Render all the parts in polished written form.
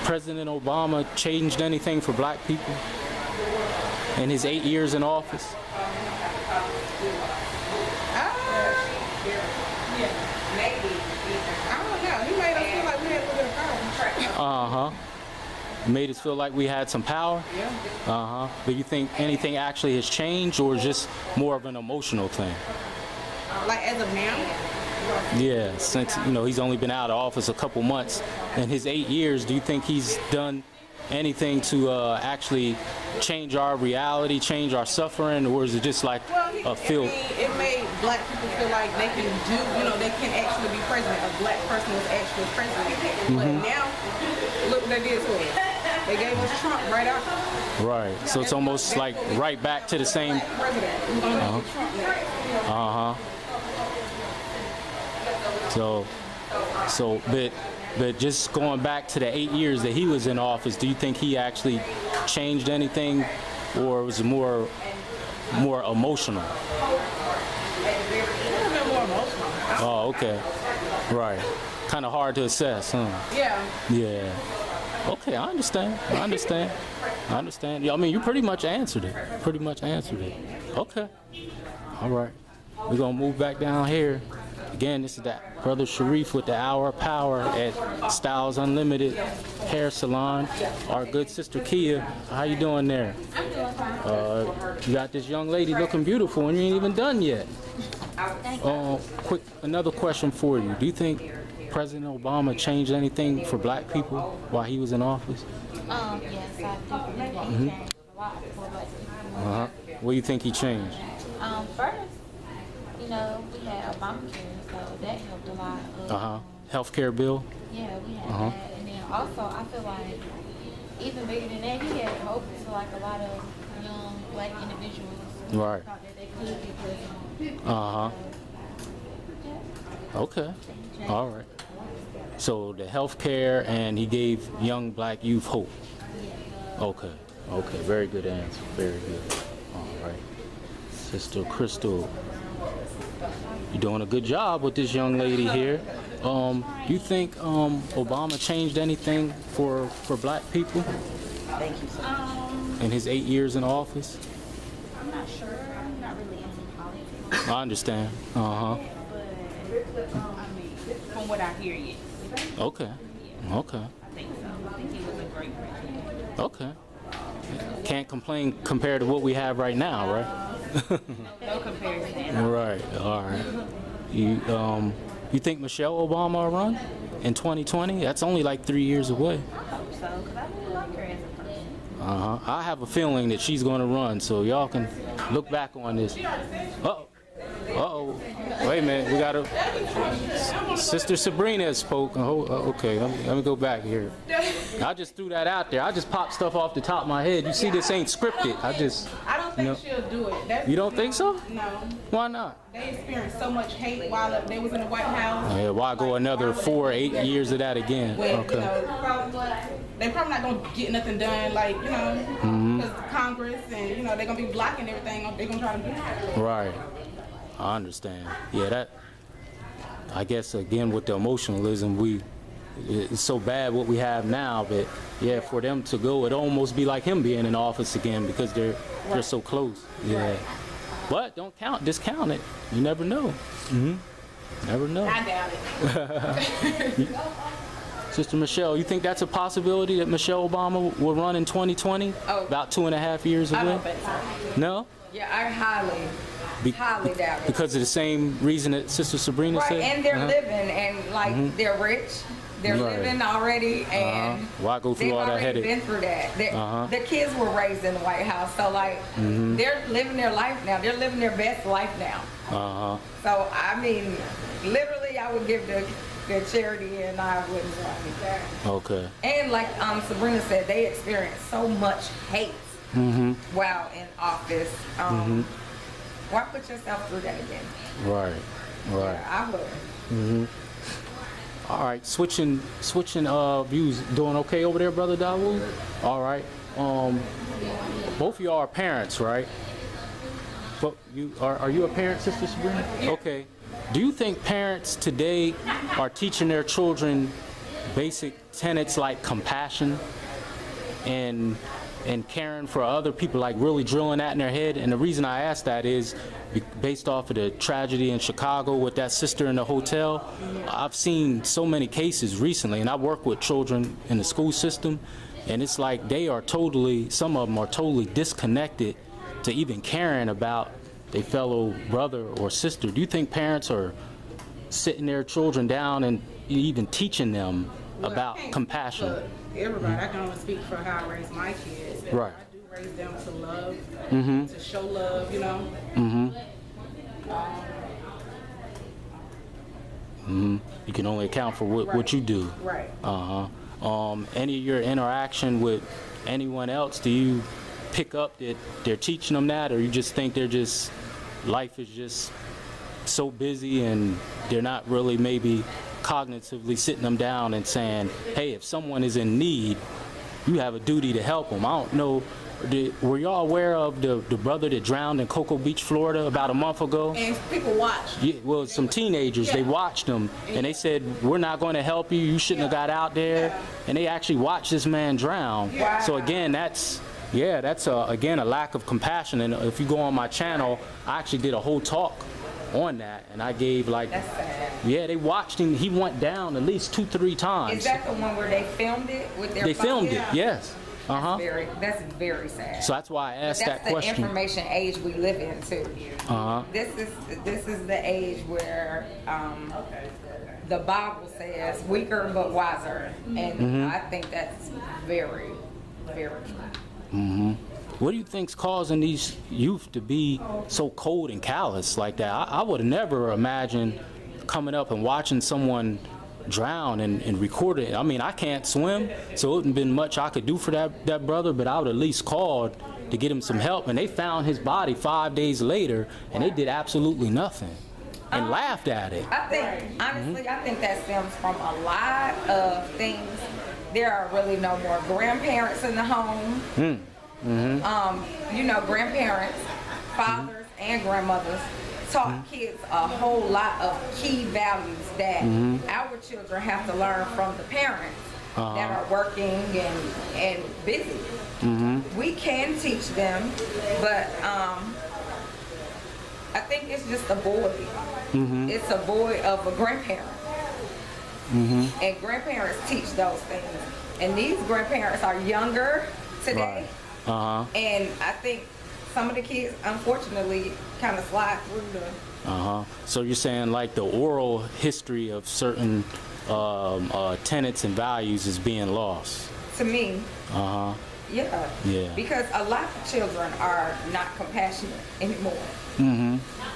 President Obama changed anything for black people in his 8 years in office? Maybe. I don't know. He made us feel like we had a little bit of power. Made us feel like we had some power? Yeah. But you think anything actually has changed, or is just more of an emotional thing? Like as of now? Yeah, since he's only been out of office a couple months. In his 8 years, do you think he's done anything to actually change our reality, change our suffering, or is it just like a feel? It made black people feel like they can do, they can actually be president. A black person was actually president. But now, look what they did to us. They gave us Trump right after. Right. So it's almost like right back to the same. President. We're gonna have Trump next. But just going back to the 8 years that he was in office, do you think he actually changed anything, or was it more emotional? A little bit more emotional. Oh, okay. Right. Kind of hard to assess, huh? Yeah. Yeah. Okay, I understand. Yeah, I mean, you pretty much answered it. Okay. All right. We're going to move back down here. Again, this is that brother Shareef with the Hour of Power at Stylz Unlimited Hair Salon. Our good sister Kia, how you doing there? I'm doing fine. You got this young lady looking beautiful and you ain't even done yet. Another question for you. Do you think President Obama changed anything for black people while he was in office? Yes, I do believe that he changed a lot for black people. What do you think he changed? First, we had Obamacare, so that helped a lot. Healthcare bill? Yeah, we had that. And then also, I feel like even bigger than that, he had hope to like a lot of young black individuals who Right. thought that they could be president. Okay. All right. So the healthcare, and he gave young black youth hope. Okay. Very good answer. Very good. All right. Sister Crystal, you're doing a good job with this young lady here. You think Obama changed anything for black people? Thank you so much. In his 8 years in office? I'm not sure. I'm not really into politics. I understand. But, I mean, from what I hear, yes. Okay. I think so. I think he was a great president. Okay. Can't complain compared to what we have right now, right? No comparison. Right. All right. You think Michelle Obama will run in 2020? That's only like 3 years away. I hope so, because I really like her as a person. I have a feeling that she's going to run, so y'all can look back on this. Uh-oh. Wait a minute. We got a Sister Sabrina spoke. Okay, let me go back here. I just threw that out there. I just popped stuff off the top of my head. You see, this ain't scripted. I don't think she'll do it. You don't think so? No. Why not? They experienced so much hate while they was in the White House. Yeah, why go another 4 or 8 years of that again? Okay. They probably not gonna get nothing done, like because Congress and they're gonna be blocking everything. They're gonna try to do. Right. I understand. Yeah, I guess again with the emotionalism, it's so bad what we have now, but yeah, for them to go, it'd almost be like him being in office again because they're so close. Yeah. But don't discount it. You never know. Never know. I doubt it. Sister Michelle, you think that's a possibility that Michelle Obama will run in 2020? About 2.5 years away? I don't think so. No? Yeah, I highly doubt it. Because of the same reason that Sister Sabrina said? And they're living, and they're rich. They're living already, and why go through all that headache? They've already been through that. Their kids were raised in the White House, so they're living their life now. They're living their best life now. So I mean, literally, I would give the charity, and I wouldn't run. Okay. And like Sabrina said, they experienced so much hate while in office. Why put yourself through that again? Right. Yeah, I would. All right, switching views. Doing okay over there, Brother Dawood? All right. Both of y'all are parents, right? But are you a parent, Sister Sabrina? Yeah. Okay. Do you think parents today are teaching their children basic tenets like compassion and caring for other people, like really drilling that in their head? And the reason I ask that is based off of the tragedy in Chicago with that sister in the hotel. I've seen so many cases recently, and I work with children in the school system, and it's like they are totally, some of them are totally disconnected to even caring about their fellow brother or sister. Do you think parents are sitting their children down and even teaching them about compassion? Everybody, I can only speak for how I raise my kids. Right. I do raise them to love, to show love, You can only account for what you do. Right. Any of your interaction with anyone else, do you pick up that they're teaching them that, or you just think life is just so busy and they're not really maybe cognitively sitting them down and saying, hey, if someone is in need, you have a duty to help them? I don't know, were y'all aware of the brother that drowned in Cocoa Beach, Florida about a month ago? And people watch. Yeah, well, some teenagers, they watched him, and they said, we're not going to help you, you shouldn't have got out there. And they actually watched this man drown. So again, that's again a lack of compassion. And if you go on my channel, I actually did a whole talk on that, and I gave like, That's sad. yeah, they watched him. He went down at least 2-3 times. Is that the one where they filmed it with their They phone? filmed it, yes. That's very sad. So that's why I asked that That's question. the information age we live in too. This is the age where the Bible says weaker but wiser, and I think that's very, very true. What do you think's causing these youth to be so cold and callous like that? I would have never imagined coming up and watching someone drown and record it. I mean, I can't swim, so it wouldn't been much I could do for that brother, but I would at least called to get him some help, and they found his body 5 days later, and they did absolutely nothing and laughed at it. I think, honestly, I think that stems from a lot of things. There are really no more grandparents in the home. Grandparents, fathers, and grandmothers taught kids a whole lot of key values that our children have to learn from the parents that are working and busy. We can teach them, but I think it's just a void. It's a void of a grandparent. And grandparents teach those things. And these grandparents are younger today. And I think some of the kids, unfortunately, kind of slide through the... So you're saying like the oral history of certain tenets and values is being lost? To me, yeah. Because a lot of children are not compassionate anymore.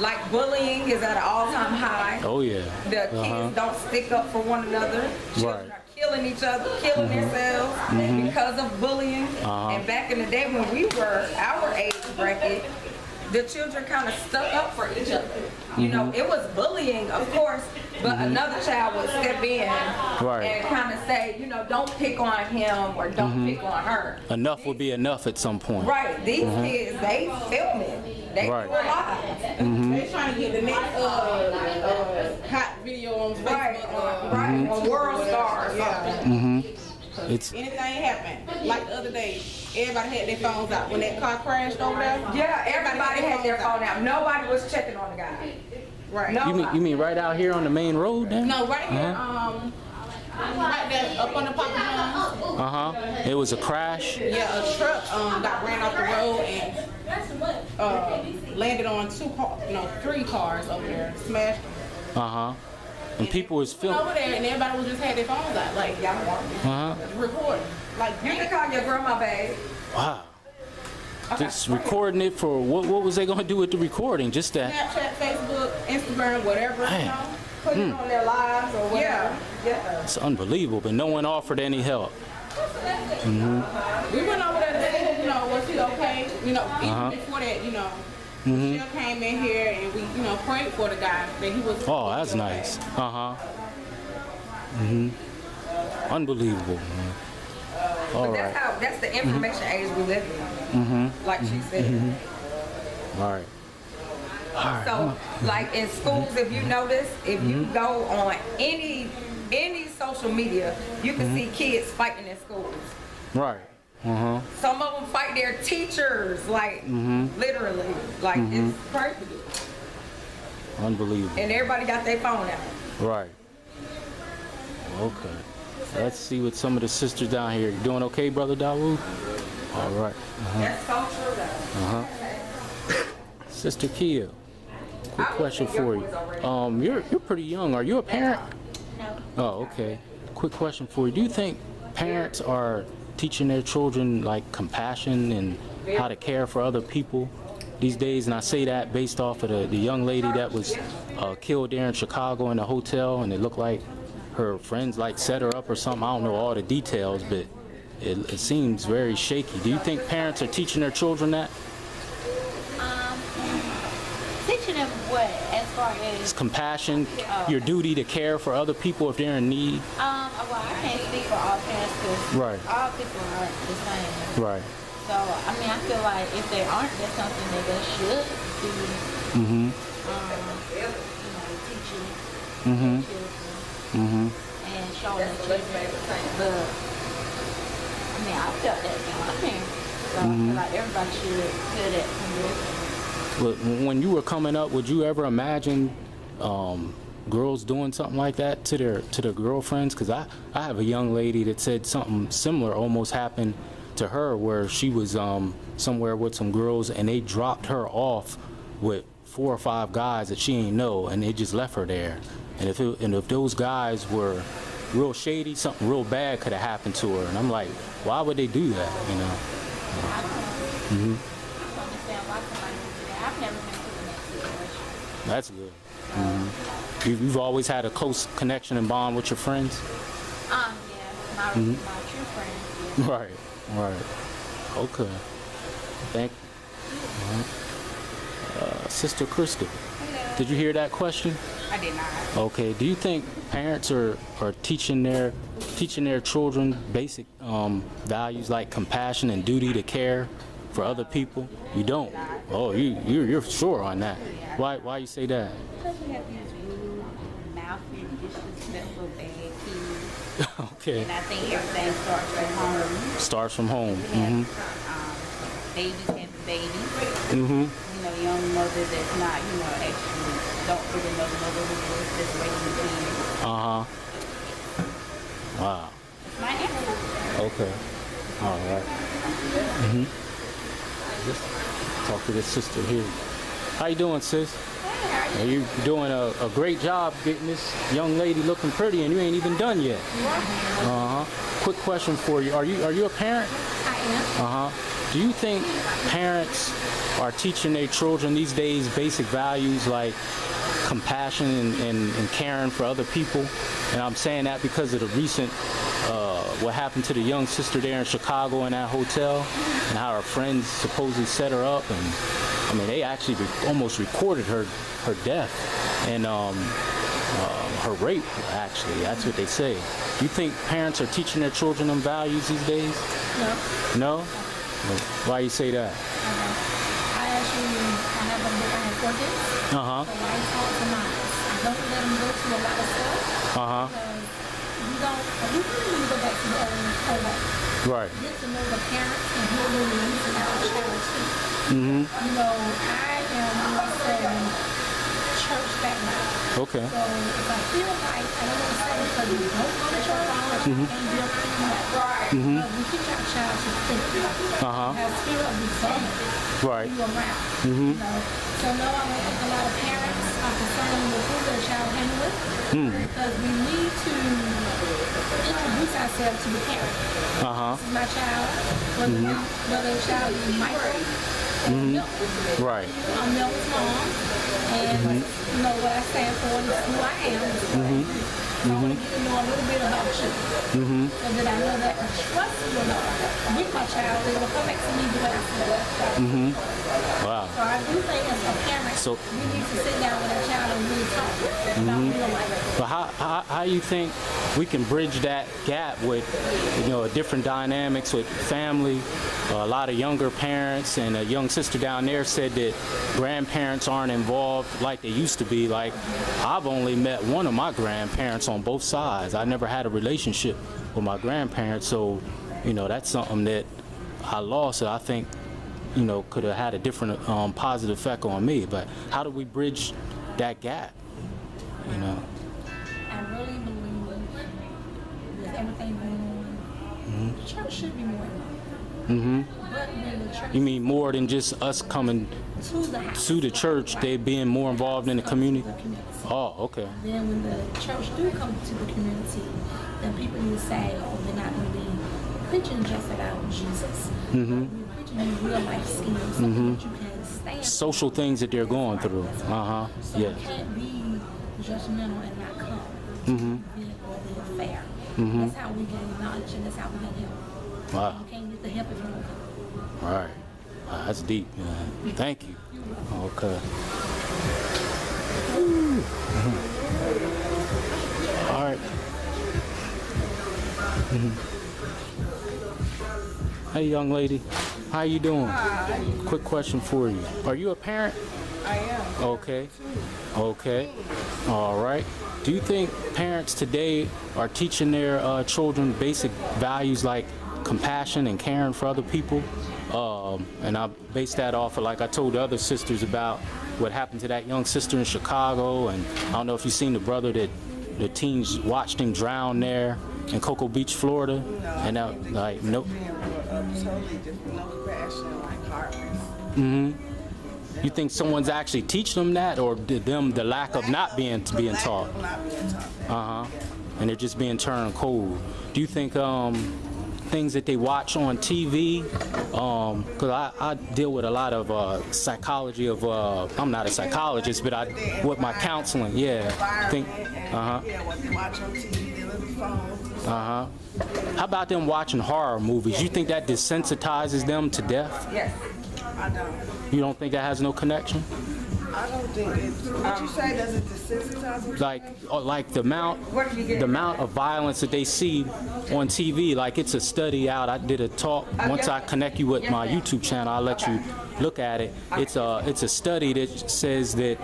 Like bullying is at an all-time high. Oh yeah. The kids don't stick up for one another. Children are killing each other, killing themselves because of bullying. And back in the day when we were our age bracket, the children kind of stuck up for each other. You know, it was bullying, of course, but another child would step in and kind of say, you know, don't pick on him or don't pick on her. Enough will be enough at some point. Right. These kids, they film it. They do a lot. They trying to get the next hot video on Facebook. On World Star or something. It's anything happened. Like the other day, everybody had their phones out when that car crashed over there. Yeah, everybody had their phone out. Nobody was checking on the guy. Right. Nobody. you mean right out here on the main road then? No, right here. Right there, up on the Papa John's. It was a crash? Yeah, a truck got ran off the road and landed on 3 cars over there, smashed them. And people was filming over there, and everybody was just had their phones out, like recording. Like You can call your grandma, babe. Wow. Just recording it for what was they gonna do with the recording? Just that. Snapchat, Facebook, Instagram, whatever. Put it on their lives or whatever. Yeah. It's unbelievable, but no one offered any help. We went over there to see, was he okay? Even before that, Michelle came in here and we, prayed for the guy that he was. Oh, that's okay. nice. Unbelievable, man. All right. That's the information age we live in. Like she said. All right. So, like in schools, if you notice, if you go on any in these social media, you can see kids fighting in schools. Right. Some of them fight their teachers, like literally, like it's crazy. Unbelievable. And everybody got their phone out. Right. Okay. Let's see what some of the sisters down here. You doing okay, Brother Dawood? All right. That's so true, though. Sister Kia, quick question for you. You're pretty young. Are you a parent? No. Oh, okay. Quick question for you. Do you think parents are teaching their children like compassion and how to care for other people these days? And I say that based off of the young lady that was killed there in Chicago in a hotel, and it looked like her friends like set her up or something. I don't know all the details, but it seems very shaky. Do you think parents are teaching their children that? Teaching them what, as far It's as compassion, your duty to care for other people if they're in need. well, I can't speak for all parents because Right. all people aren't the same. Right. So I mean, I feel like if they aren't, that's something that they should be. Teaching their children and showing their children. But I mean, I felt that from my parents. So I feel like everybody should feel that from this. But when you were coming up, would you ever imagine girls doing something like that to their girlfriends? Because I have a young lady that said something similar almost happened to her, where she was somewhere with some girls and they dropped her off with 4 or 5 guys that she ain't know, and they just left her there. And if those guys were real shady, something real bad could have happened to her. And I'm like, why would they do that? You know? I don't understand why somebody would do that. I've never been put in that situation. That's good. You've always had a close connection and bond with your friends? Yeah, my true friends. Yeah. Right. Okay. Thank you. All right. Sister Crystal, did you hear that question? I did not. Okay. Do you think parents are teaching their children basic values like compassion and duty to care for other people? You don't. Oh, you're sure on that. Why you say that? Because we have these rude, mouthy, disrespectful, bad kids. Okay. And I think everything starts from home. Starts from home. We have babies having babies. You know, young mothers that's not, actually don't really know the motherhood, just raising kids. Wow. It's my answer. Okay. All right. Let's talk to this sister here. How you doing, sis? Are you doing a great job getting this young lady looking pretty, and you ain't even done yet? Quick question for you. Are you a parent? I am. Do you think parents are teaching their children these days basic values like compassion and caring for other people? And I'm saying that because of the recent what happened to the young sister there in Chicago in that hotel, and how her friends supposedly set her up, and I mean they actually almost recorded her death and her rape. Actually, that's what they say. Do you think parents are teaching their children them values these days? No. No? Why you say that? I have a book. I have 4 kids. So I talk to mine. I don't let them go to a lot of stuff. Because we really need to go back to the old way. Right. Get to know the parents and who they need to have a child too. I am also church background. Okay. So if I feel like, I don't want to say because we don't go to church, and we teach our child to think. Have fear of discernment. Right. You around. So no, I don't think a lot of parents are concerned with who their child hang with. Because we need to introduce ourselves to the parent. This is my child. Whether the child is Michael or Milk. Right. I'm Milk's mom. And you know what I stand for, this is who I am. So I want to get to know a little bit about you. So that I know that I trust you enough with my child, they will come back to me the way I feel. Wow. So I do think as a parent, So we need to sit down with our child and really talk about real life. but how you think we can bridge that gap with, you know, different dynamics with family? A lot of younger parents, and a young sister down there said that grandparents aren't involved like they used to be. Like, I've only met one of my grandparents on both sides. I never had a relationship with my grandparents, so, you know, that's something that I lost that I think, you know, could have had a different positive effect on me. But how do we bridge that gap, you know? I really believe with everything going on, the church should be more involved. But when the church You mean more than just us coming to the church, they being more involved in the community? Oh, okay. Then when the church do come to the community, then people will say, oh, they're not going to be preaching just about Jesus. We're preaching in real life schemes, something that you can stand. Social things that they're going through. So Yes. you can't be judgmental and not come to the event or the affair. That's how we gain knowledge, and that's how we get help. Wow. You can't get the help if you don't come. All right. That's deep, man. Thank you. Okay. All right. Hey, young lady. How you doing? Hi. Quick question for you. Are you a parent? I am. Okay. Okay. All right. Do you think parents today are teaching their children basic values like compassion and caring for other people? And I base that off of, like I told the other sisters about what happened to that young sister in Chicago, and I don't know if you've seen the brother that the teens watched him drown there in Cocoa Beach, Florida. No, And now, like, nope. Totally different, no compassion, like heartless. You think someone's actually teaching them that, or did them the lack of not being taught? Not being taught that. And they're just being turned cold. Do you think things that they watch on TV, because I deal with a lot of psychology of, I'm not a psychologist, but with my counseling, yeah. Think, Yeah, what they watch on TV, their little phones. How about them watching horror movies? You think that desensitizes them to death? Yes. I don't. You don't think that has no connection? I don't think it's. What you say, does it desensitize them? Like the amount of violence that they see on TV. Like, it's a study out. I did a talk. Once I connect you with my YouTube channel, I'll let you look at it. It's a study that says that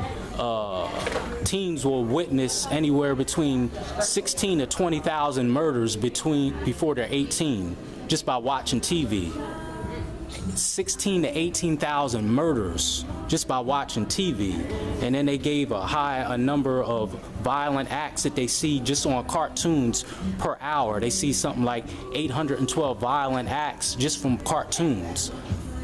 teens will witness anywhere between 16 to 20,000 murders before they're 18 just by watching TV. 16 to 18,000 murders just by watching TV. And then they gave a number of violent acts that they see just on cartoons per hour. They see something like 812 violent acts just from cartoons.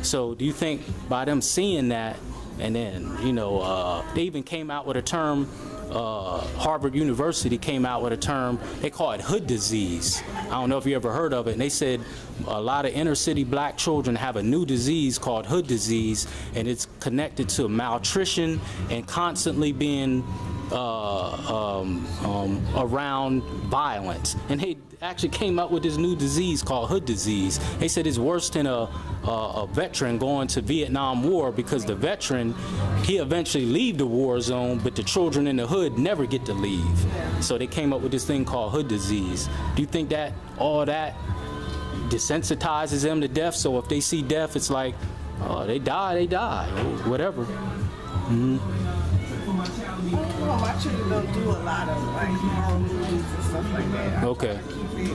So do you think by them seeing that, and then, you know, they even came out with a term, Harvard University came out with a term, they call it hood disease. I don't know if you ever heard of it. And they said a lot of inner city black children have a new disease called hood disease, and it's connected to malnutrition and constantly being around violence. And they actually came up with this new disease called hood disease. They said it's worse than a veteran going to Vietnam War, because the veteran, he eventually leave the war zone, but the children in the hood never get to leave. So they came up with this thing called hood disease. Do you think that all that desensitizes them to death? So if they see death, it's like, oh, they die, or whatever. Well, my children don't do a lot of like horror movies and stuff like that. Okay. Keep it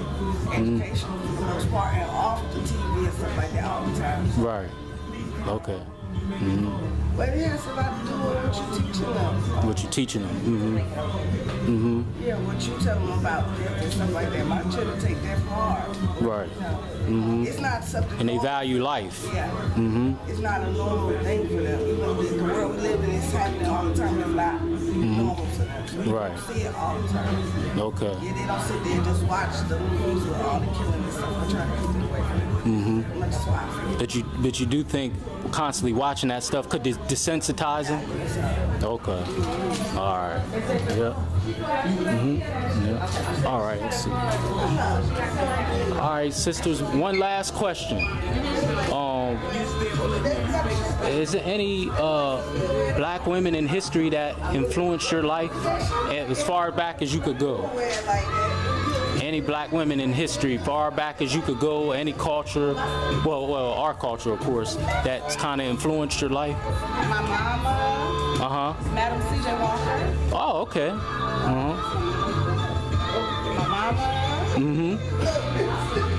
educational for the most part, and off the TV and stuff like that all the time. Right. Okay. But it has a lot to do with what you're teaching them. What you teaching them. Yeah, what you tell them about death and stuff like that. My children take death hard. Right. You know? It's not something. And they value life. Yeah. It's not a normal thing for them. Even the world we live in is happening all the time. It's not normal for them. So you Right. don't see it all the time. Okay. Yeah, they don't sit there and just watch the movies with all the killing and stuff. We're trying to keep it away from them. Much as possible. But you do think constantly watching that stuff could desensitize them? Okay. All right. Yep. Yep. All right. Let's see. All right, sisters. One last question. Is there any black women in history that influenced your life as far back as you could go? Any black women in history, far back as you could go, any culture, well, our culture, of course, that's kind of influenced your life? My mama. Madam C.J. Walker. Oh, okay. My mama.